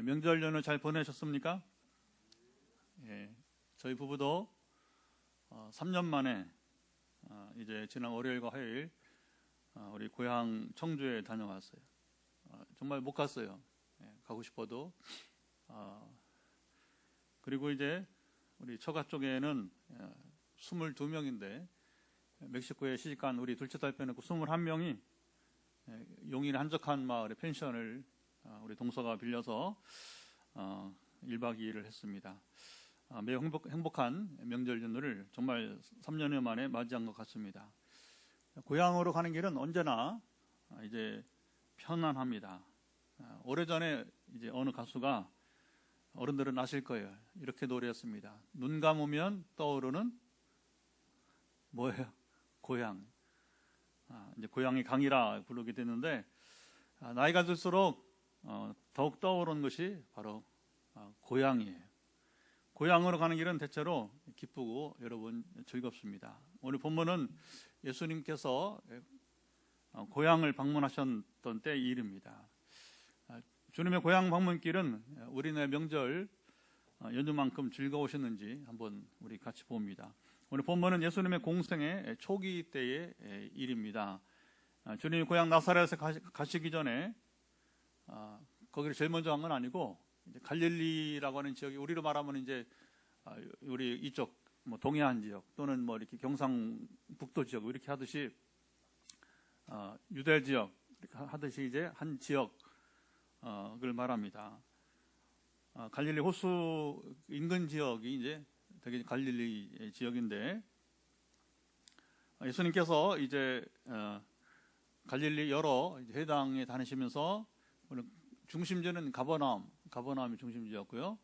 명절 연휴 잘 보내셨습니까? 예, 저희 부부도 3년 만에 이제 지난 월요일과 화요일 우리 고향 청주에 다녀왔어요. 정말 못 갔어요. 가고 싶어도. 그리고 이제 우리 처가 쪽에는 22명인데 멕시코에 시집간 우리 둘째 딸 빼놓고 21명이 용인 한적한 마을의 펜션을 우리 동서가 빌려서 1박 2일을 했습니다. 매우 행복한 명절 연휴를 정말 3년여 만에 맞이한 것 같습니다. 고향으로 가는 길은 언제나 이제 편안합니다. 오래전에 이제 어느 가수가 어른들은 아실 거예요. 이렇게 노래했습니다. 눈 감으면 떠오르는 뭐예요? 고향. 이제 고향이 강이라 부르게 됐는데 나이가 들수록 더욱 떠오르는 것이 바로 고향이에요. 고향으로 가는 길은 대체로 기쁘고 여러분 즐겁습니다. 오늘 본문은 예수님께서 고향을 방문하셨던 때 일입니다. 주님의 고향 방문길은 우리네 명절 연휴만큼 즐거우셨는지 한번 우리 같이 봅니다. 오늘 본문은 예수님의 공생의 초기 때의 일입니다. 주님이 고향 나사렛에 가시기 전에 거기를 제일 먼저 간 건 아니고 이제 갈릴리라고 하는 지역이 우리로 말하면 이제 우리 이쪽 뭐 동해안 지역 또는 뭐 이렇게 경상북도 지역 이렇게 하듯이 유대 지역 하듯이 이제 한 지역을 말합니다. 갈릴리 호수 인근 지역이 이제 되게 갈릴리 지역인데 예수님께서 이제 갈릴리 여러 회당에 다니시면서 중심지는 가버나움이 중심지였고요.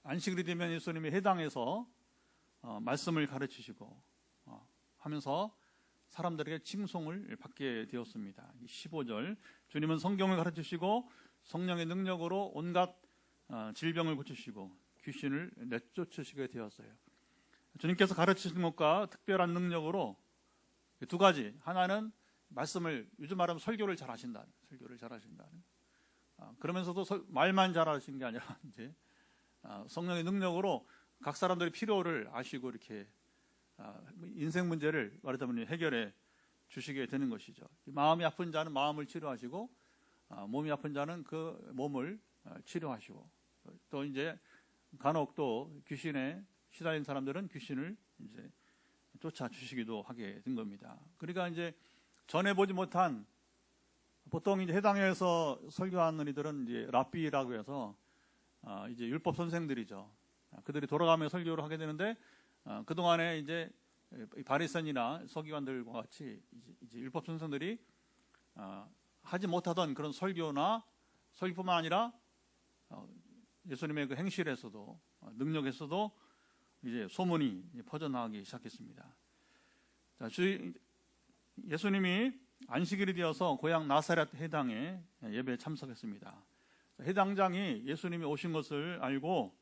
안식일이 되면 예수님이 회당에서 말씀을 가르치시고 하면서 사람들에게 칭송을 받게 되었습니다. 15절 주님은 성경을 가르치시고 성령의 능력으로 온갖 질병을 고치시고 귀신을 내쫓으시게 되었어요. 주님께서 가르치신 것과 특별한 능력으로 두 가지, 하나는 말씀을 요즘 말하면 설교를 잘하신다는, 그러면서도 말만 잘하신 게 아니라 이제 성령의 능력으로 각 사람들의 필요를 아시고 이렇게 인생 문제를 말하자면 해결해 주시게 되는 것이죠. 마음이 아픈 자는 마음을 치료하시고 몸이 아픈 자는 그 몸을 치료하시고 또 이제 간혹 또 귀신에 시달린 사람들은 귀신을 이제 쫓아 주시기도 하게 된 겁니다. 그러니까 이제 전해보지 못한 보통 이제 해당에서 설교하는 이들은 이제 랍비라고 해서 이제 율법 선생들이죠. 그들이 돌아가며 설교를 하게 되는데 그 동안에 이제 바리새인이나 서기관들과 같이 이제 율법 선생들이 하지 못하던 그런 설교나 설교뿐만 아니라 예수님의 그 행실에서도 능력에서도 이제 소문이 퍼져나가기 시작했습니다. 자, 예수님이 안식일이 되어서 고향 나사렛 회당에 예배에 참석했습니다. 회당장이 예수님이 오신 것을 알고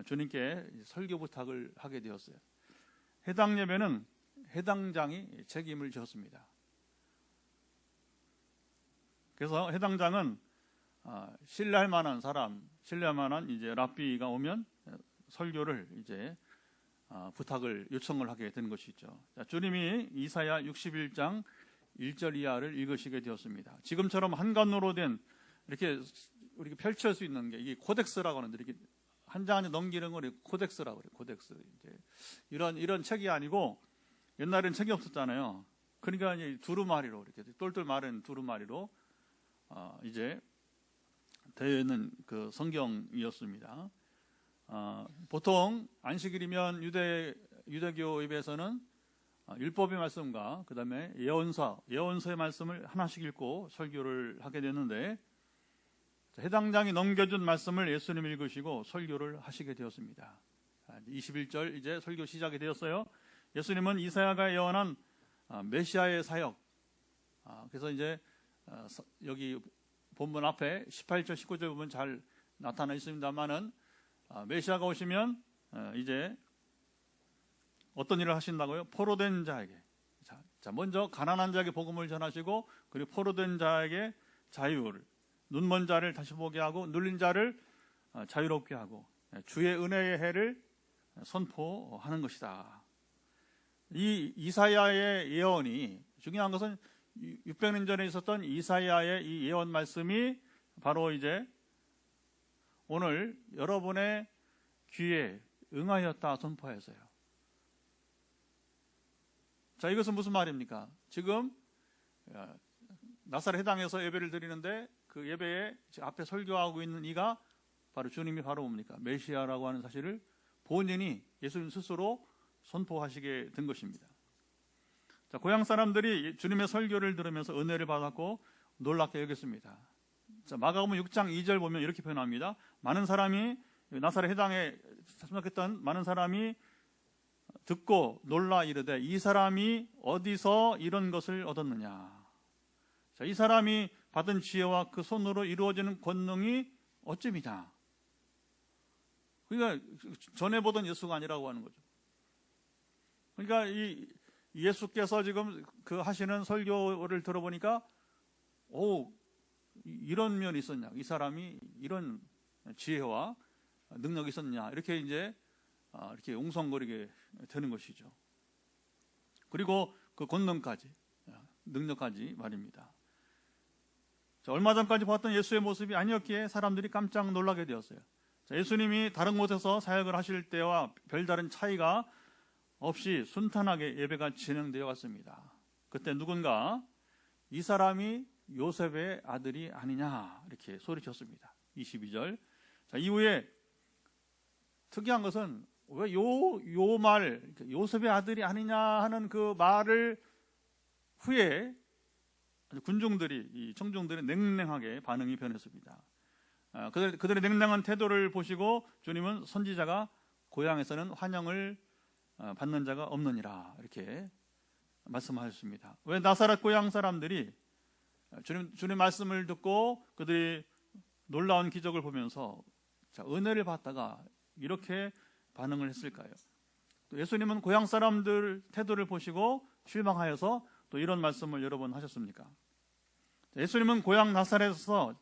주님께 설교 부탁을 하게 되었어요. 회당 예배는 회당장이 책임을 졌습니다. 그래서 회당장은 신뢰할 만한 사람, 신뢰할 만한 이제 랍비가 오면 설교를 이제 부탁을 요청을 하게 된 것이죠. 자, 주님이 이사야 61장 1절 이하를 읽으시게 되었습니다. 지금처럼 한간으로 된 이렇게 우리가 펼칠 수 있는 게 이게 코덱스라고 하는데 이렇게 한 장 안에 넘기는 걸 코덱스라고 그래요. 코덱스. 이제 이런 책이 아니고 옛날엔 책이 없었잖아요. 그러니까 이제 두루마리로 이렇게 똘똘 마른 두루마리로 이제 되어 있는 그 성경이었습니다. 보통 안식일이면 유대교 예배에서는 율법의 말씀과 그 다음에 예언서의 말씀을 하나씩 읽고 설교를 하게 됐는데 해당장이 넘겨준 말씀을 예수님이 읽으시고 설교를 하시게 되었습니다. 21절 이제 설교 시작이 되었어요. 예수님은 이사야가 예언한 메시아의 사역. 그래서 이제 여기 본문 앞에 18절 19절 보면 잘 나타나 있습니다만은 메시아가 오시면 이제 어떤 일을 하신다고요? 포로된 자에게. 자, 먼저 가난한 자에게 복음을 전하시고 그리고 포로된 자에게 자유를, 눈먼 자를 다시 보게 하고 눌린 자를 자유롭게 하고 주의 은혜의 해를 선포하는 것이다. 이 이사야의 예언이, 중요한 것은 600년 전에 있었던 이사야의 이 예언 말씀이 바로 이제 오늘 여러분의 귀에 응하였다 선포해서요. 자, 이것은 무슨 말입니까? 지금 나사렛 해당에서 예배를 드리는데 그 예배에 앞에 설교하고 있는 이가 바로 주님이 바로 뭡니까? 메시아라고 하는 사실을 본인이 예수님 스스로 선포하시게 된 것입니다. 자, 고향 사람들이 주님의 설교를 들으면서 은혜를 받았고 놀랍게 여겼습니다. 자, 마가복음 6장 2절 보면 이렇게 표현합니다. 많은 사람이, 나사렛 해당에 참석했던 많은 사람이 듣고 놀라 이르되 이 사람이 어디서 이런 것을 얻었느냐. 자, 이 사람이 받은 지혜와 그 손으로 이루어지는 권능이 어찌미냐. 그러니까 전에 보던 예수가 아니라고 하는 거죠. 그러니까 이 예수께서 지금 그 하시는 설교를 들어보니까 이런 면이 있었냐, 이 사람이 이런 지혜와 능력이 있었냐, 이렇게 이제 이렇게 웅성거리게 되는 것이죠. 그리고 그 권능까지, 능력까지 말입니다. 자, 얼마 전까지 봤던 예수의 모습이 아니었기에 사람들이 깜짝 놀라게 되었어요. 자, 예수님이 다른 곳에서 사역을 하실 때와 별다른 차이가 없이 순탄하게 예배가 진행되어 왔습니다. 그때 누군가 이 사람이 요셉의 아들이 아니냐 이렇게 소리쳤습니다. 22절. 자, 이후에 특이한 것은 왜 요 말, 요셉의 아들이 아니냐 하는 그 말을 후에 군중들이, 이 청중들이 냉랭하게 반응이 변했습니다. 그들의 냉랭한 태도를 보시고 주님은 선지자가 고향에서는 환영을 받는 자가 없느니라 이렇게 말씀하셨습니다. 왜 나사렛 고향 사람들이 주님 말씀을 듣고 그들이 놀라운 기적을 보면서 은혜를 받다가 이렇게 반응을 했을까요? 또 예수님은 고향 사람들 태도를 보시고 실망하여서 또 이런 말씀을 여러 번 하셨습니까? 예수님은 고향 나사렛에서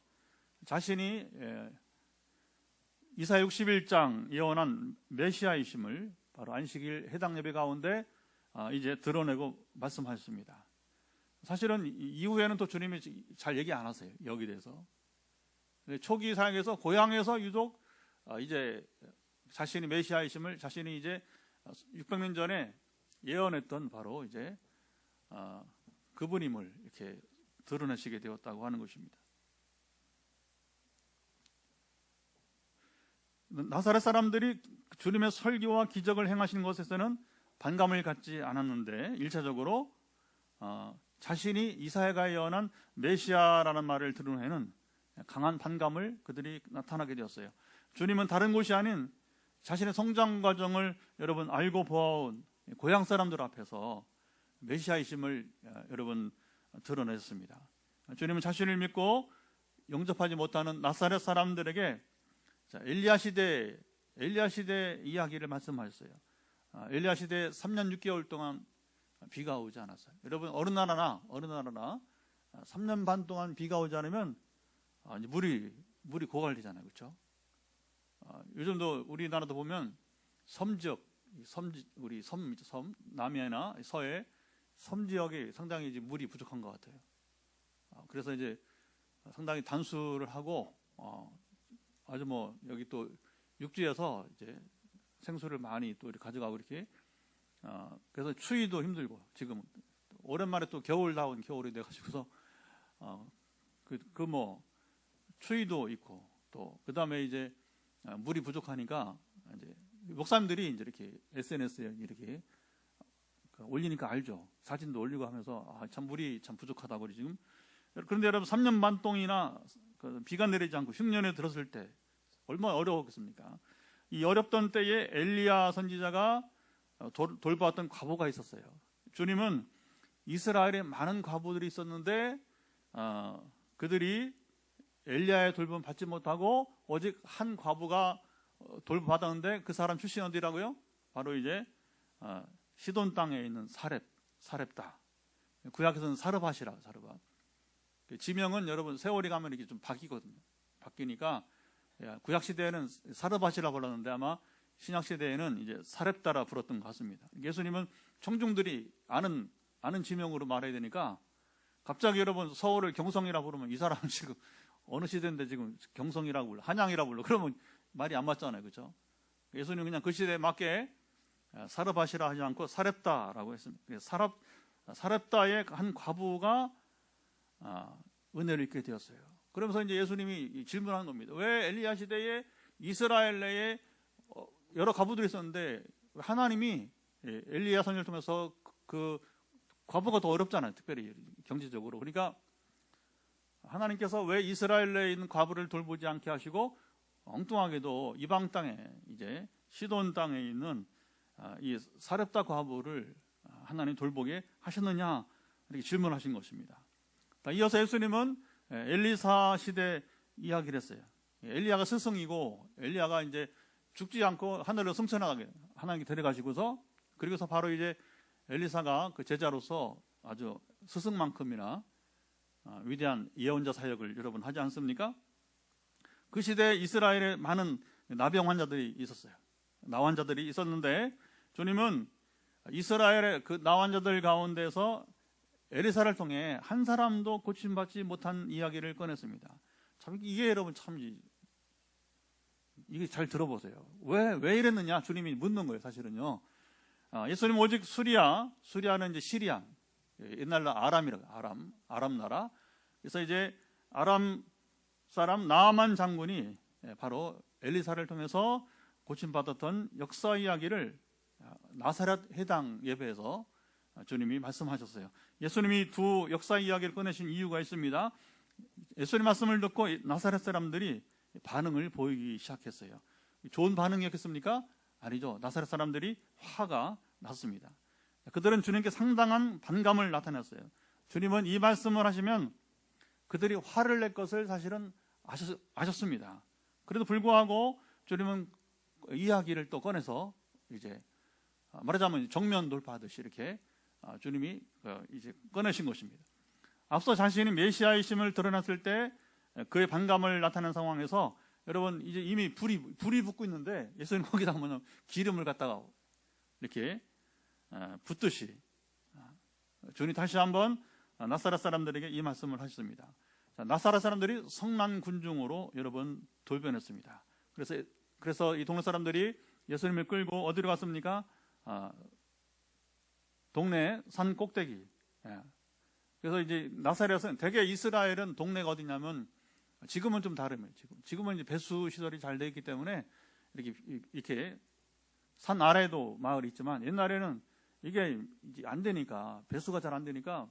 자신이 이사야 61장 예언한 메시아이심을 바로 안식일 해당 예배 가운데 이제 드러내고 말씀하셨습니다. 사실은 이후에는 또 주님이 잘 얘기 안 하세요. 여기 대해서. 초기 사역에서 고향에서 유독 이제 자신이 메시아이심을 자신이 이제 600년 전에 예언했던 바로 이제 그분임을 이렇게 드러내시게 되었다고 하는 것입니다. 나사렛 사람들이 주님의 설교와 기적을 행하신 것에서는 반감을 갖지 않았는데 1차적으로 자신이 이사야가 예언한 메시아라는 말을 들은 후에는 강한 반감을 그들이 나타나게 되었어요. 주님은 다른 곳이 아닌 자신의 성장 과정을 여러분 알고 보아온 고향 사람들 앞에서 메시아이심을 여러분 드러냈습니다. 주님은 자신을 믿고 영접하지 못하는 나사렛 사람들에게 엘리야 시대 이야기를 말씀하셨어요. 엘리야 시대 3년 6개월 동안 비가 오지 않았어요. 여러분 어느 나라나 3년 반 동안 비가 오지 않으면 물이 고갈되잖아요, 그렇죠? 요즘도 우리나라도 보면 우리 섬 남해나 서해 섬 지역이 상당히 이제 물이 부족한 것 같아요. 그래서 이제 상당히 단수를 하고 아주 여기 또 육지에서 이제 생수를 많이 또 이렇게 가져가고 이렇게 그래서 추위도 힘들고 지금 오랜만에 또 겨울다운 겨울이 돼가지고서 추위도 있고 또 그 다음에 이제 물이 부족하니까 이제 목사님들이 이제 이렇게 SNS에 이렇게 올리니까 알죠. 사진도 올리고 하면서 참 물이 참 부족하다고 지금. 그런데 여러분 3년 반 동이나 비가 내리지 않고 흉년에 들었을 때 얼마나 어려웠겠습니까? 이 어렵던 때에 엘리야 선지자가 돌보았던 과부가 있었어요. 주님은 이스라엘에 많은 과부들이 있었는데 그들이 엘리야의 돌봄 받지 못하고 오직 한 과부가 돌보받았는데 그 사람 출신 어디라고요? 바로 이제 시돈 땅에 있는 사렙다. 구약에서는 사르밧이라 사르밧. 지명은 여러분 세월이 가면 이게 좀 바뀌거든요. 바뀌니까 구약 시대에는 사르밧이라 불렀는데 아마 신약 시대에는 이제 사렙다라 불렀던 것 같습니다. 예수님은 청중들이 아는 지명으로 말해야 되니까 갑자기 여러분 서울을 경성이라 부르면 이 사람은 지금 어느 시대인데 지금 경성이라고 불러, 한양이라고 불러. 그러면 말이 안 맞잖아요, 그렇죠? 예수님은 그냥 그 시대에 맞게 사르밧이라 하지 않고 사렙다라고 했습니다. 사렙다의 한 과부가 은혜를 입게 되었어요. 그러면서 이제 예수님이 질문한 겁니다. 왜 엘리야 시대에 이스라엘 내에 여러 과부들이 있었는데 하나님이 엘리야 선지자를 통해서 그 과부가 더 어렵잖아요. 특별히 경제적으로. 그러니까 하나님께서 왜 이스라엘 내에 있는 과부를 돌보지 않게 하시고 엉뚱하게도 이방 땅에 이제 시돈 땅에 있는 이 사렙다 과부를 하나님 돌보게 하셨느냐 이렇게 질문하신 것입니다. 이어서 예수님은 엘리사 시대 이야기를 했어요. 엘리야가 스승이고 엘리야가 이제 죽지 않고 하늘로 승천하게 하나님께 데려가시고서 그리고서 바로 이제 엘리사가 그 제자로서 아주 스승만큼이나 위대한 예언자 사역을 여러분 하지 않습니까? 그 시대에 이스라엘에 많은 나병 환자들이 있었어요. 나 환자들이 있었는데 주님은 이스라엘의 그 나 환자들 가운데서 엘리사를 통해 한 사람도 고침받지 못한 이야기를 꺼냈습니다. 참 이게 여러분 참 이게 잘 들어보세요. 왜 이랬느냐 주님이 묻는 거예요. 사실은요. 예수님 오직 수리아는 이제 시리아, 옛날 아람이라고 아람 나라. 그래서 이제 아람 사람 나아만 장군이 바로 엘리사를 통해서 고침받았던 역사 이야기를 나사렛 회당 예배에서 주님이 말씀하셨어요. 예수님이 두 역사 이야기를 꺼내신 이유가 있습니다. 예수님 말씀을 듣고 나사렛 사람들이 반응을 보이기 시작했어요. 좋은 반응이었겠습니까? 아니죠. 나사렛 사람들이 화가 났습니다. 그들은 주님께 상당한 반감을 나타냈어요. 주님은 이 말씀을 하시면 그들이 화를 낼 것을 사실은 아셨습니다. 그래도 불구하고 주님은 이야기를 또 꺼내서 이제 말하자면 정면 돌파하듯이 이렇게 주님이 이제 꺼내신 것입니다. 앞서 자신이 메시아이심을 드러났을 때 그의 반감을 나타낸 상황에서 여러분 이제 이미 불이 붙고 있는데 예수님 거기다 보면 기름을 갖다가 이렇게 붓듯이 주님이 다시 한번 나사렛 사람들에게 이 말씀을 하셨습니다. 나사렛 사람들이 성난 군중으로 여러분 돌변했습니다. 그래서 이 동네 사람들이 예수님을 끌고 어디로 갔습니까? 동네 산 꼭대기. 그래서 이제 나사렛은 대개 이스라엘은 동네가 어디냐면 지금은 좀 다르면 지금은 이제 배수 시설이 잘 되어 있기 때문에 이렇게 산 아래에도 마을이 있지만 옛날에는 이게 이제 안 되니까 배수가 잘 안 되니까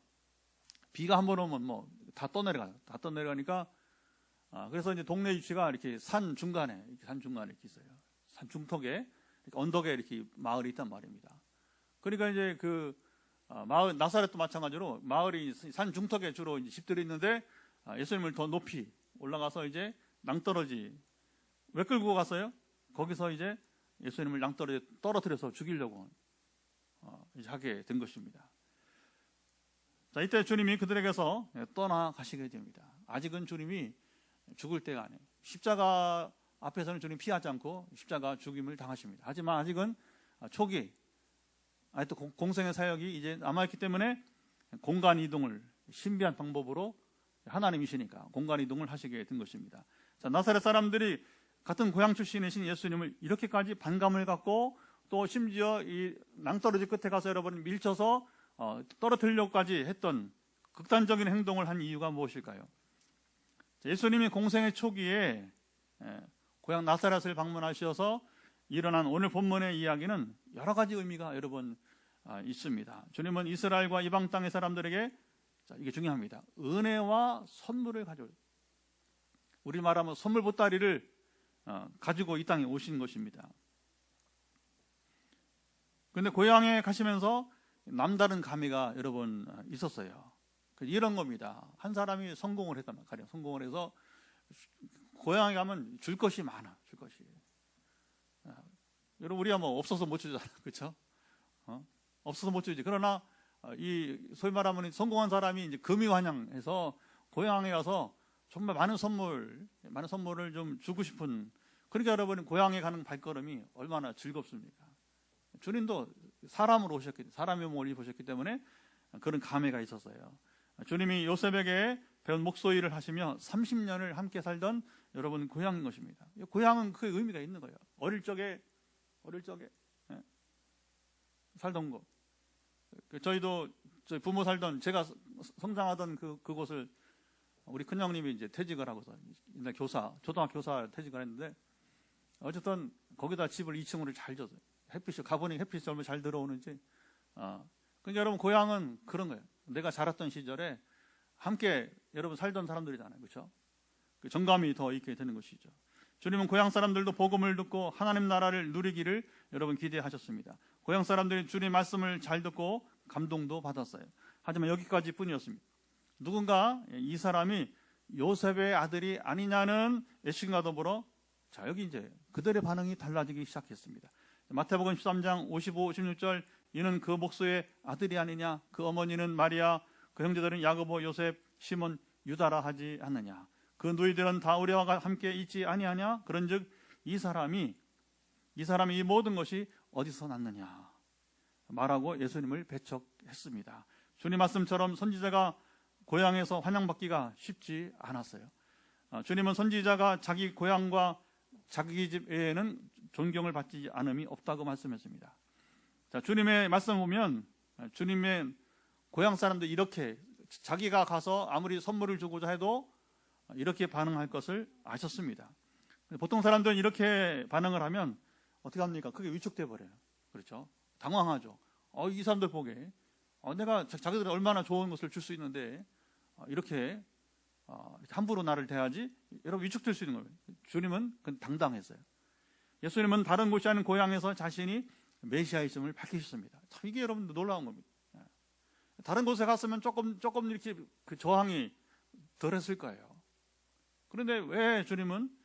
비가 한번 오면 뭐 다 떠내려가니까 그래서 이제 동네 위치가 이렇게 산 중간에 이렇게 있어요. 산 중턱에 이렇게 언덕에 이렇게 마을이 있단 말입니다. 그러니까 이제 그 마을 나사렛도 마찬가지로 마을이 산 중턱에 주로 이제 집들이 있는데 예수님을 더 높이 올라가서 이제 낭떠러지 왜 끌고 갔어요? 거기서 이제 예수님을 낭떠러지에 떨어뜨려서 죽이려고 이제 하게 된 것입니다. 자, 이때 주님이 그들에게서 떠나가시게 됩니다. 아직은 주님이 죽을 때가 아니에요. 십자가 앞에서는 주님 피하지 않고 십자가 죽임을 당하십니다. 하지만 아직은 초기 또 공생의 사역이 이제 남아있기 때문에 공간 이동을 신비한 방법으로 하나님이시니까 공간 이동을 하시게 된 것입니다. 자, 나사렛 사람들이 같은 고향 출신이신 예수님을 이렇게까지 반감을 갖고 또 심지어 이 낭떠러지 끝에 가서 여러분 밀쳐서 떨어뜨리려고까지 했던 극단적인 행동을 한 이유가 무엇일까요? 예수님이 공생의 초기에 고향 나사렛을 방문하셔서 일어난 오늘 본문의 이야기는 여러 가지 의미가 여러분 있습니다. 주님은 이스라엘과 이방 땅의 사람들에게 이게 중요합니다. 은혜와 선물을 가져올 우리 말하면 선물 보따리를 가지고 이 땅에 오신 것입니다. 그런데 고향에 가시면서 남다른 감회가 여러분 있었어요. 이런 겁니다. 한 사람이 성공을 했단 말이에요. 가령 성공을 해서 고향에 가면 줄 것이 많아. 줄 것이. 여러분 우리가 뭐 없어서 못 주잖아, 그렇죠? 없어서 못 주지. 그러나 이 소위 말하면 성공한 사람이 이제 금이환영해서 고향에 가서 정말 많은 선물을 좀 주고 싶은, 그러니까 여러분 고향에 가는 발걸음이 얼마나 즐겁습니까? 주님도 사람으로 사람의 몸을 입으셨기 때문에 그런 감회가 있었어요. 주님이 요셉에게 배운 목소리를 하시며 30년을 함께 살던 여러분 고향인 것입니다. 고향은 그 의미가 있는 거예요. 어릴 적에 살던 곳. 저희도 저희 부모 살던, 제가 성장하던 그곳을 우리 큰형님이 이제 퇴직을 하고서 옛날 초등학교 교사 퇴직을 했는데, 어쨌든 거기다 집을 2층으로 잘 줬어요. 햇빛이 가보니 햇빛이 얼마나 잘 들어오는지. 그러니까 여러분 고향은 그런 거예요. 내가 자랐던 시절에 함께 여러분 살던 사람들이잖아요, 그렇죠? 그 정감이 더 있게 되는 것이죠. 주님은 고향 사람들도 복음을 듣고 하나님 나라를 누리기를 여러분 기대하셨습니다. 고향 사람들이 주님 말씀을 잘 듣고 감동도 받았어요. 하지만 여기까지뿐이었습니다. 누군가 이 사람이 요셉의 아들이 아니냐는 애신과 더불어, 자, 여기 이제 그들의 반응이 달라지기 시작했습니다. 마태복음 13장 55, 16절, 이는 그 목소의 아들이 아니냐? 그 어머니는 마리아, 그 형제들은 야고보, 요셉, 시몬, 유다라 하지 않느냐? 그 너희들은 다 우리와 함께 있지 아니하냐? 그런즉 이 사람이 이 모든 것이 어디서 났느냐? 말하고 예수님을 배척했습니다. 주님 말씀처럼 선지자가 고향에서 환영받기가 쉽지 않았어요. 주님은 선지자가 자기 고향과 자기 집 외에는 존경을 받지 않음이 없다고 말씀했습니다. 자, 주님의 말씀 보면 주님의 고향 사람들 이렇게 자기가 가서 아무리 선물을 주고자 해도 이렇게 반응할 것을 아셨습니다. 보통 사람들은 이렇게 반응을 하면 어떻게 합니까? 그게 위축돼 버려요. 그렇죠? 당황하죠. 이 사람들 보게 내가 자기들이 얼마나 좋은 것을 줄 수 있는데 이렇게 함부로 나를 대하지? 여러분 위축될 수 있는 거예요. 주님은 당당했어요. 예수님은 다른 곳이 아닌 고향에서 자신이 메시아이심을 밝히셨습니다. 참 이게 여러분들 놀라운 겁니다. 다른 곳에 갔으면 조금 이렇게 그 저항이 덜했을 거예요. 그런데 왜 주님은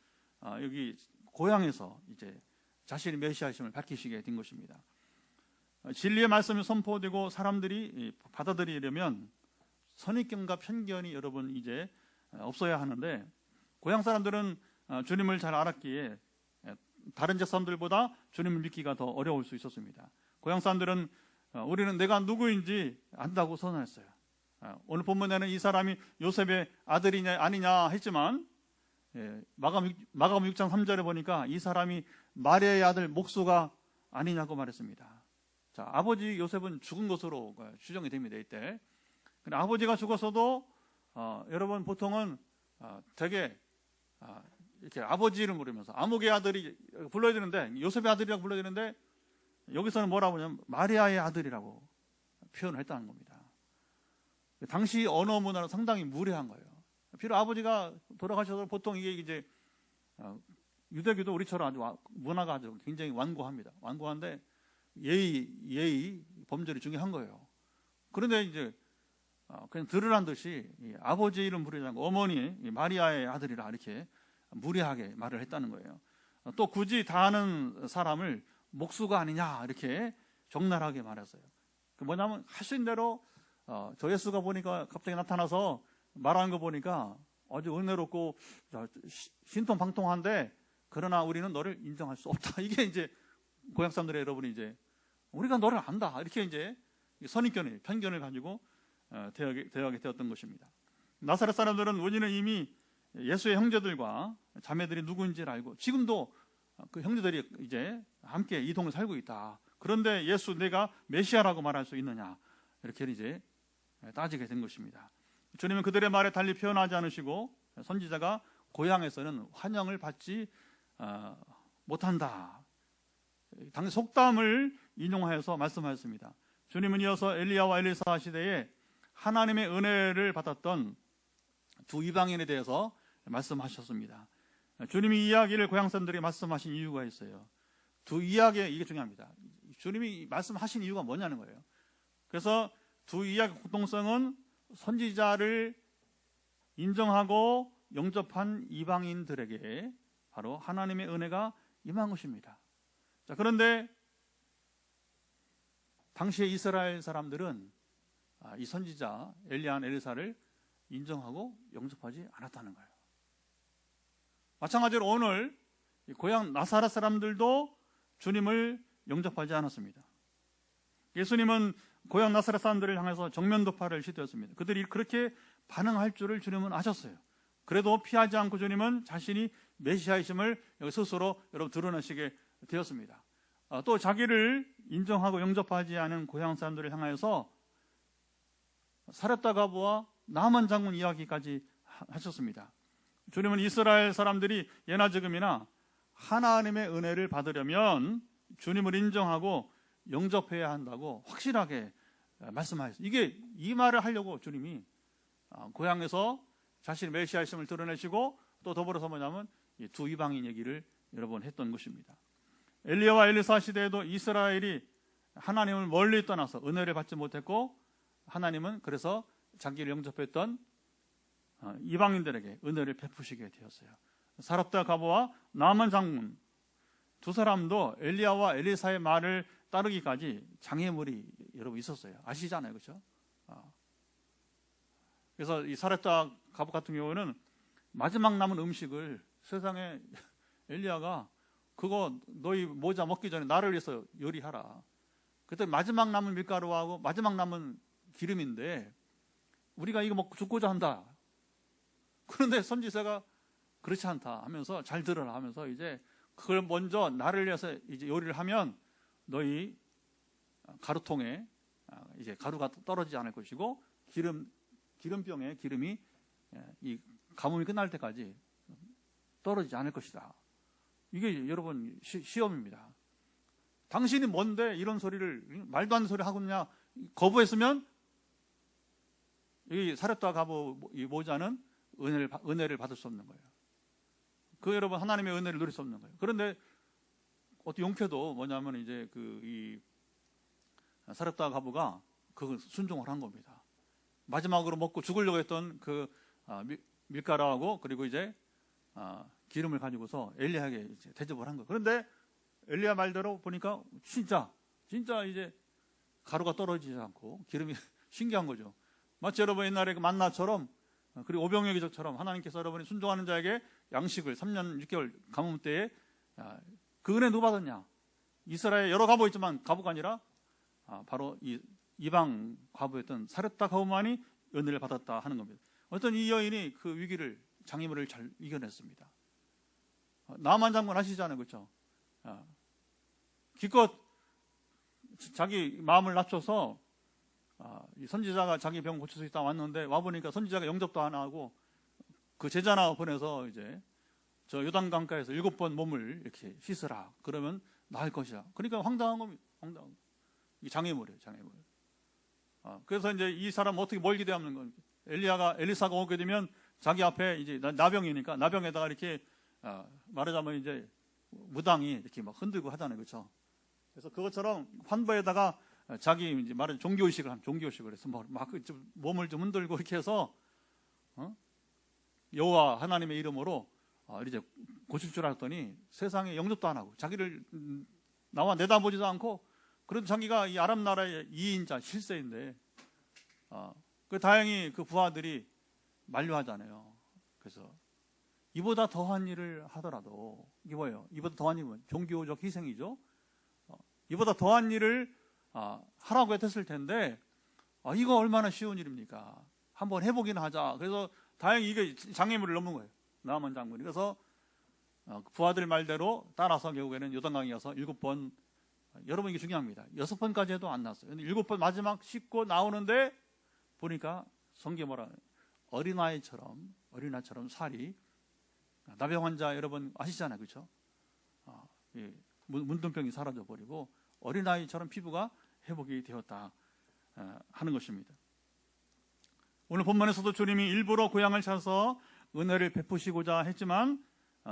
여기 고향에서 이제 자신의 메시아이심을 밝히시게 된 것입니다. 진리의 말씀이 선포되고 사람들이 받아들이려면 선입견과 편견이 여러분 이제 없어야 하는데, 고향 사람들은 주님을 잘 알았기에 다른 지역 사람들보다 주님을 믿기가 더 어려울 수 있었습니다. 고향 사람들은 우리는 내가 누구인지 안다고 선언했어요. 오늘 본문에는 이 사람이 요셉의 아들이냐 아니냐 했지만, 마가음 6장 3절에 보니까 이 사람이 마리아의 아들 목수가 아니냐고 말했습니다. 자, 아버지 요셉은 죽은 것으로 추정이 됩니다. 이때 아버지가 죽었어도 여러분 보통은 되게 이렇게 아버지 이름 부르면서 아무개 아들이 불러야 되는데, 요셉의 아들이라고 불러야 되는데, 여기서는 뭐라고 하냐면 마리아의 아들이라고 표현을 했다는 겁니다. 당시 언어 문화는 상당히 무례한 거예요. 비록 아버지가 돌아가셔서 보통 이게 이제 유대교도 우리처럼 아주 문화가 아주 굉장히 완고합니다. 완고한데 예의 범절이 중요한 거예요. 그런데 이제 그냥 들으란 듯이 아버지 이름 부르지 않고 어머니 마리아의 아들이라 이렇게 무례하게 말을 했다는 거예요. 또 굳이 다 아는 사람을 목수가 아니냐 이렇게 적나라하게 말했어요. 뭐냐면 하신 대로 저 예수가 보니까 갑자기 나타나서 말하는 거 보니까 아주 은혜롭고 신통방통한데, 그러나 우리는 너를 인정할 수 없다. 이게 이제 고향 사람들의 여러분이 이제 우리가 너를 안다 이렇게 이제 선입견을 편견을 가지고 대하게 되었던 것입니다. 나사렛 사람들은 우리는 이미 예수의 형제들과 자매들이 누구인지를 알고 지금도 그 형제들이 이제 함께 이 동에 살고 있다. 그런데 예수 내가 메시아라고 말할 수 있느냐 이렇게 이제 따지게 된 것입니다. 주님은 그들의 말에 달리 표현하지 않으시고 선지자가 고향에서는 환영을 받지 못한다. 당시 속담을 인용하여서 말씀하였습니다. 주님은 이어서 엘리야와 엘리사 시대에 하나님의 은혜를 받았던 두 이방인에 대해서 말씀하셨습니다. 주님이 이 이야기를 고향 사람들이 말씀하신 이유가 있어요. 두 이야기, 이게 중요합니다. 주님이 말씀하신 이유가 뭐냐는 거예요. 그래서 두 이야기 공통성은 선지자를 인정하고 영접한 이방인들에게 바로 하나님의 은혜가 임한 것입니다. 자, 그런데 당시의 이스라엘 사람들은 이 선지자 엘리야 엘리사를 인정하고 영접하지 않았다는 거예요. 마찬가지로 오늘 고향 나사렛 사람들도 주님을 영접하지 않았습니다. 예수님은 고향 나사렛 사람들을 향해서 정면 도파를 시도했습니다. 그들이 그렇게 반응할 줄을 주님은 아셨어요. 그래도 피하지 않고 주님은 자신이 메시아이심을 스스로 여러분 드러내시게 되었습니다. 또 자기를 인정하고 영접하지 않은 고향 사람들을 향하여서 사렙다 과부와 나만 장군 이야기까지 하셨습니다. 주님은 이스라엘 사람들이 예나 지금이나 하나님의 은혜를 받으려면 주님을 인정하고 영접해야 한다고 확실하게 말씀하셨어요. 이 말을 하려고 주님이 고향에서 자신의 메시아이심을 드러내시고 또 더불어서 뭐냐면 이 두 이방인 얘기를 여러 번 했던 것입니다. 엘리야와 엘리사 시대에도 이스라엘이 하나님을 멀리 떠나서 은혜를 받지 못했고 하나님은 그래서 자기를 영접했던 이방인들에게 은혜를 베푸시게 되었어요. 사렙다 과부와 나만 장군 두 사람도 엘리야와 엘리사의 말을 따르기까지 장애물이 여러분 있었어요. 아시잖아요, 그렇죠? 그래서 이 사렙다 과부 같은 경우는 마지막 남은 음식을 세상에 엘리야가 그거 너희 모자 먹기 전에 나를 위해서 요리하라. 그때 마지막 남은 밀가루하고 마지막 남은 기름인데 우리가 이거 먹고 죽고자 한다. 그런데 선지자가 그렇지 않다 하면서 잘 들으라 하면서 이제 그걸 먼저 나를 위해서 이제 요리를 하면 너희 가루통에 이제 가루가 떨어지지 않을 것이고 기름병에 기름이 이 가뭄이 끝날 때까지 떨어지지 않을 것이다. 이게 여러분 시험입니다. 당신이 뭔데 이런 소리를 말도 안 되는 소리 하고 있냐 거부했으면 이 사렙다 과부 이 모자는 은혜를 받을 수 없는 거예요. 그 여러분 하나님의 은혜를 누릴 수 없는 거예요. 그런데 어떤 용케도 뭐냐면 이제 이 사렙다 과부가 그 순종을 한 겁니다. 마지막으로 먹고 죽으려고 했던 그 밀가루하고 그리고 이제 기름을 가지고서 엘리야에게 이제 대접을 한 거. 그런데 엘리야 말대로 보니까 진짜 이제 가루가 떨어지지 않고 기름이 신기한 거죠. 마치 여러분 옛날에 그 만나처럼 그리고 오병이어 기적처럼 하나님께서 여러분이 순종하는 자에게 양식을 3년 6개월 가뭄 때에 그 은혜 누가 받았냐? 이스라엘 여러 과부 있지만 과부가 아니라 바로 이 이방 과부였던 사렙다 과부만이 은혜를 받았다 하는 겁니다. 어떤 이 여인이 그 위기를 장애물을 잘 이겨냈습니다. 나만 장군 아시잖아요, 그렇죠? 기껏 자기 마음을 낮춰서 이 선지자가 자기 병 고칠 수 있다 왔는데 와 보니까 선지자가 영접도 안 하고 그 제자나 보내서 이제 저 요단강가에서 7번 몸을 이렇게 씻으라. 그러면 나을 것이야. 그러니까 황당한 겁니다. 황당한. 이 장애물이에요, 장애물. 그래서 이제 이 사람 어떻게 뭘 기대하는 건 엘리사가 오게 되면 자기 앞에 이제 나병이니까 나병에다가 이렇게 말하자면 이제 무당이 이렇게 막 흔들고 하잖아요, 그렇죠? 그래서 그것처럼 환부에다가 자기 이제 말하자면 종교의식을 해서 막 몸을 좀 흔들고 이렇게 해서 여호와 하나님의 이름으로 이제 고칠 줄 알았더니 세상에 영접도 안 하고 자기를 나와 내다보지도 않고 그래도 자기가 이 아람 나라의 2인자 실세인데 그 다행히 그 부하들이 만류하잖아요. 그래서 이보다 더한 일을 하더라도 이게 뭐예요? 이보다 더한 일은 종교적 희생이죠. 이보다 더한 일을 하라고 했을 텐데 이거 얼마나 쉬운 일입니까? 한번 해보긴 하자. 그래서 다행히 이게 장애물을 넘는 거예요. 나만 장군이. 그래서 부하들 말대로 따라서 결국에는 요단강에 가서 7번 여러분 이게 중요합니다. 6번까지 해도 안 났어요. 근데 7번 마지막 씻고 나오는데 보니까 성경에 뭐라 어린아이처럼 살이 나병 환자 여러분 아시잖아요, 그렇죠? 문둥병이 사라져 버리고 어린아이처럼 피부가 회복이 되었다 하는 것입니다. 오늘 본문에서도 주님이 일부러 고향을 찾아서 은혜를 베푸시고자 했지만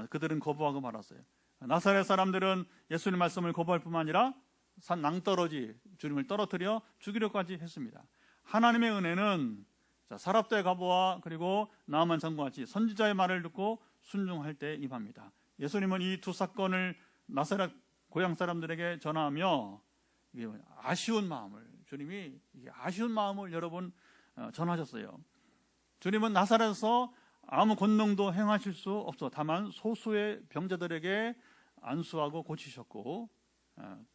그들은 거부하고 말았어요. 나사렛 사람들은 예수님 말씀을 거부할 뿐만 아니라 산 낭떠러지 주님을 떨어뜨려 죽이려까지 했습니다. 하나님의 은혜는 사렙다의 과부와 그리고 나아만 장군과 같이 선지자의 말을 듣고 순종할 때 임합니다. 예수님은 이 두 사건을 나사렛 고향 사람들에게 전하며 아쉬운 마음을 주님이 아쉬운 마음을 여러 번 전하셨어요. 주님은 나사렛에서 아무 권능도 행하실 수 없어 다만 소수의 병자들에게 안수하고 고치셨고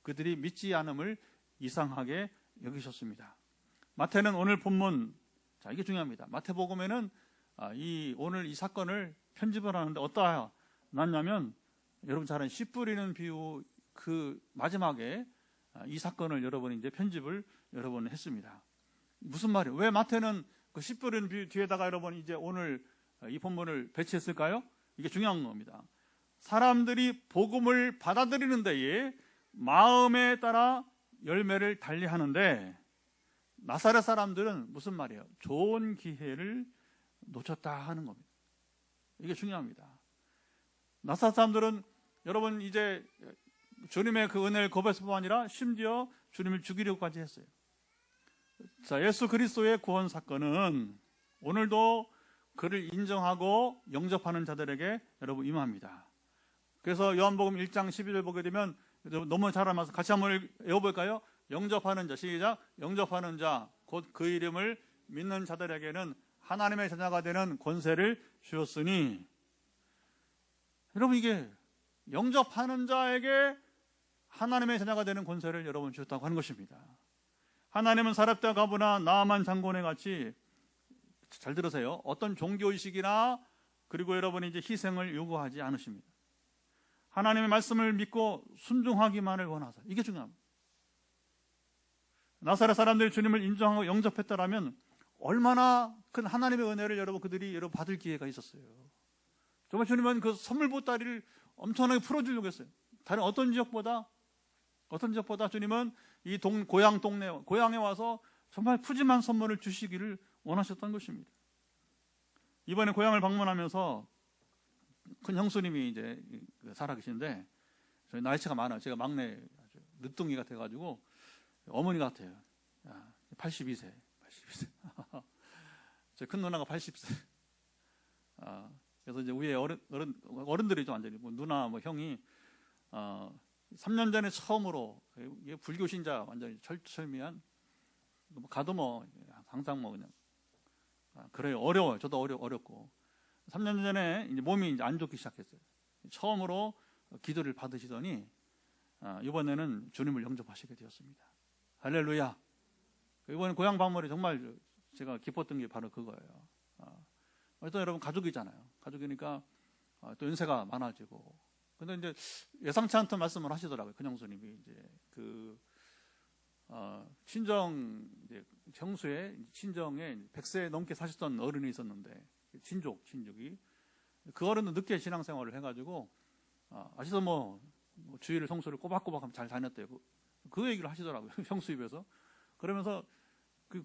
그들이 믿지 않음을 이상하게 여기셨습니다. 마태는 오늘 본문, 자 이게 중요합니다. 마태복음에는 오늘 이 사건을 편집을 하는데 어떠하 났냐면 여러분 잘 아는 씨 뿌리는 비유 그 마지막에 이 사건을 여러분이 이제 편집을 여러분 했습니다. 무슨 말이에요? 왜 마태는 그 씨 뿌리는 비유 뒤에다가 여러분 이제 오늘 이 본문을 배치했을까요? 이게 중요한 겁니다. 사람들이 복음을 받아들이는 데에 마음에 따라 열매를 달리하는데 나사렛 사람들은 무슨 말이에요? 좋은 기회를 놓쳤다 하는 겁니다. 이게 중요합니다. 나사렛 사람들은 여러분 이제 주님의 그 은혜를 거부했을 뿐 아니라 심지어 주님을 죽이려고까지 했어요. 자, 예수 그리스도의 구원 사건은 오늘도 그를 인정하고 영접하는 자들에게 여러분 임합니다. 그래서 요한복음 1장 12절 보게 되면 너무 잘 알아서 같이 한번 외워볼까요? 영접하는 자, 시작. 영접하는 자, 곧 그 이름을 믿는 자들에게는 하나님의 자녀가 되는 권세를 주었으니. 여러분 이게 영접하는 자에게 하나님의 자녀가 되는 권세를 여러분 주셨다고 하는 것입니다. 하나님은 사렙다 가브나 나아만 장군에 같이 잘 들으세요. 어떤 종교의식이나 그리고 여러분이 이제 희생을 요구하지 않으십니다. 하나님의 말씀을 믿고 순종하기만을 원하사. 이게 중요합니다. 나사렛 사람들이 주님을 인정하고 영접했다라면 얼마나 큰 하나님의 은혜를 여러분 그들이 받을 기회가 있었어요. 정말 주님은 그 선물 보따리를 엄청나게 풀어주려고 했어요. 다른 어떤 지역보다 주님은 이 고향에 와서 정말 푸짐한 선물을 주시기를 원하셨던 것입니다. 이번에 고향을 방문하면서 큰 형수님이 이제 살아계신데 저희 나이차가 많아요. 제가 막내 늦둥이 같아가지고 어머니 같아요. 82세. 제 큰 누나가 80세. 그래서 이제 위에 어른들이죠, 완전히. 뭐 누나, 뭐 형이 3년 전에 처음으로 불교 신자 완전히 철미한 가도 뭐 항상 뭐 그냥 그래요. 어려워요. 저도 어렵고 3년 전에 이제 몸이 이제 안 좋기 시작했어요. 처음으로 기도를 받으시더니 이번에는 주님을 영접하시게 되었습니다. 할렐루야. 이번에 고향 방문에 정말 제가 기뻤던 게 바로 그거예요. 또 여러분 가족이잖아요. 가족이니까 또 연세가 많아지고. 근데 이제 예상치 않던 말씀을 하시더라고요. 큰 형수님이 이제 친정 이제 형수의 친정에 100세 넘게 사셨던 어른이 있었는데 친족이 그 어른은 늦게 신앙생활을 해가지고 아시죠? 뭐 주일을 성수를 꼬박꼬박 하면 잘 다녔대요. 그 얘기를 하시더라고요. 형수 입에서. 그러면서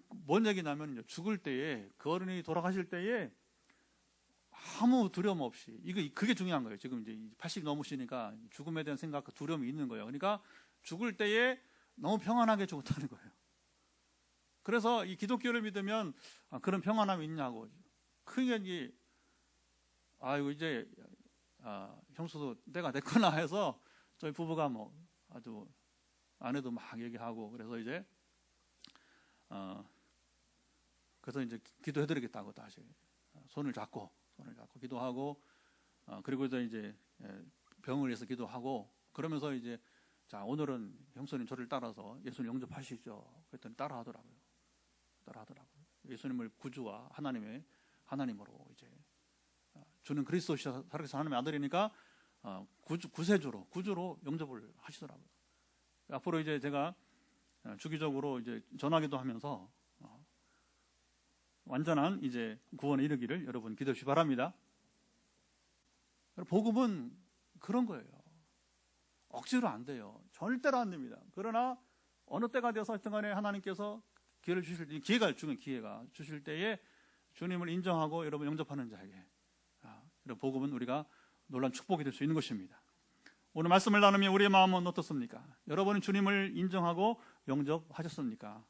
뭔 얘기냐면 죽을 때에 그 어른이 돌아가실 때에 아무 두려움 없이 그게 중요한 거예요. 지금 이제 80 넘으시니까 죽음에 대한 생각과 두려움이 있는 거예요. 그러니까 죽을 때에 너무 평안하게 죽었다는 거예요. 그래서 이 기독교를 믿으면 그런 평안함이 있냐고. 크게 이제 이제 형수도 때가 됐구나 해서 저희 부부가 뭐 아주 아내도 막 얘기하고 그래서 이제 기도해드리겠다고 다시 손을 잡고 기도하고 그리고 이제 병을 위해서 기도하고 그러면서 이제 자 오늘은 형수님 저를 따라서 예수님 영접하시죠. 그랬더니 따라하더라고요. 예수님을 구주와 하나님으로 이제 주는 그리스도시사 살아계신 하나님의 아들이니까 구주로 영접을 하시더라고요. 앞으로 이제 제가 주기적으로 이제 전화기도 하면서 완전한 이제 구원에 이르기를 여러분 기도해 주시기 바랍니다. 복음은 그런 거예요. 억지로 안 돼요. 절대로 안 됩니다. 그러나 어느 때가 되어서 하여튼 간에 하나님께서 기회를 주실 때, 기회가 주실 때에 주님을 인정하고 여러분 영접하는 자에게 이런 복음은 우리가 놀라운 축복이 될 수 있는 것입니다. 오늘 말씀을 나누면 우리의 마음은 어떻습니까? 여러분은 주님을 인정하고 영접하셨습니까?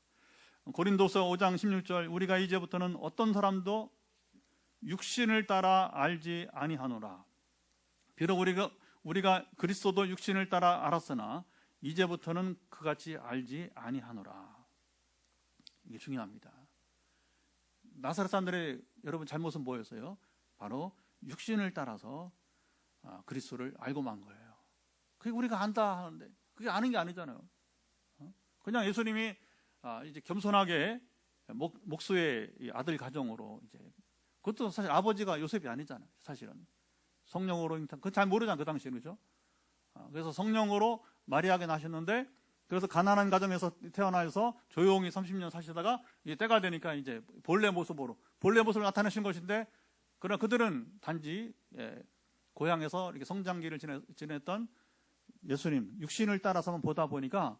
고린도서 5장 16절 우리가 이제부터는 어떤 사람도 육신을 따라 알지 아니하노라. 비록 우리가 그리스도도 육신을 따라 알았으나 이제부터는 그같이 알지 아니하노라. 이게 중요합니다. 나사렛 사람들의 여러분 잘못은 뭐였어요? 바로 육신을 따라서 그리스도를 알고 만 거예요. 그게 우리가 안다 하는데 그게 아는 게 아니잖아요. 그냥 예수님이 이제 겸손하게 목수의 아들 가정으로 이제 그것도 사실 아버지가 요셉이 아니잖아요. 사실은 성령으로 그 잘 모르잖아요. 그 당시에 그죠? 그래서 성령으로 마리아에게 나셨는데 그래서 가난한 가정에서 태어나서 조용히 30년 사시다가 이제 때가 되니까 이제 본래 모습을 나타내신 것인데 그러나 그들은 단지 고향에서 이렇게 성장기를 지냈던 예수님 육신을 따라서만 보다 보니까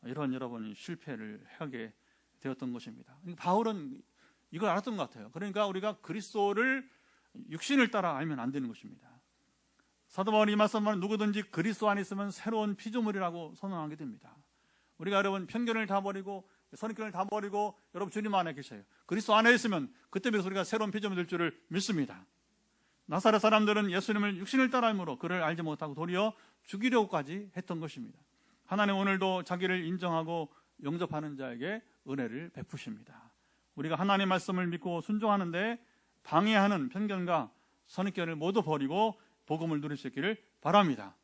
이런 여러분 실패를 하게 되었던 것입니다. 바울은 이걸 알았던 것 같아요. 그러니까 우리가 그리스도를 육신을 따라 알면 안 되는 것입니다. 사도 바울이 이 말씀은 누구든지 그리스도 안에 있으면 새로운 피조물이라고 선언하게 됩니다. 우리가 여러분 편견을 다 버리고 선입견을 다 버리고 여러분 주님 안에 계셔요. 그리스도 안에 있으면 그때부터 우리가 새로운 피조물이 될 줄을 믿습니다. 나사렛 사람들은 예수님을 육신을 따라 알므로 그를 알지 못하고 도리어 죽이려고까지 했던 것입니다. 하나님 오늘도 자기를 인정하고 영접하는 자에게 은혜를 베푸십니다. 우리가 하나님의 말씀을 믿고 순종하는데 방해하는 편견과 선입견을 모두 버리고 복음을 누릴 수 있기를 바랍니다.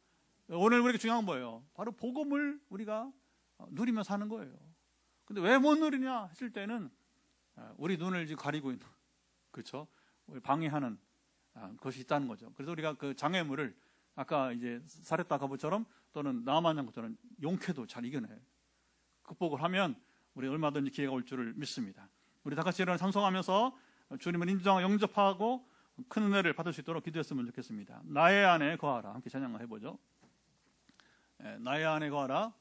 오늘 우리에게 중요한 거예요. 바로 복음을 우리가 누리며 사는 거예요. 근데 왜 못 누리냐 했을 때는 우리 눈을 지금 가리고 있는, 그렇죠? 방해하는 것이 있다는 거죠. 그래서 우리가 그 장애물을 아까 이제 사렙다 거부처럼 또는 나아만 장처럼 용케도 잘 이겨내요. 극복을 하면 우리 얼마든지 기회가 올 줄을 믿습니다. 우리 다 같이 일어나 찬송하면서 주님을 인정하고 영접하고 큰 은혜를 받을 수 있도록 기도했으면 좋겠습니다. 나의 안에 거하라. 함께 찬양을 해보죠. 나의 안에 거하라.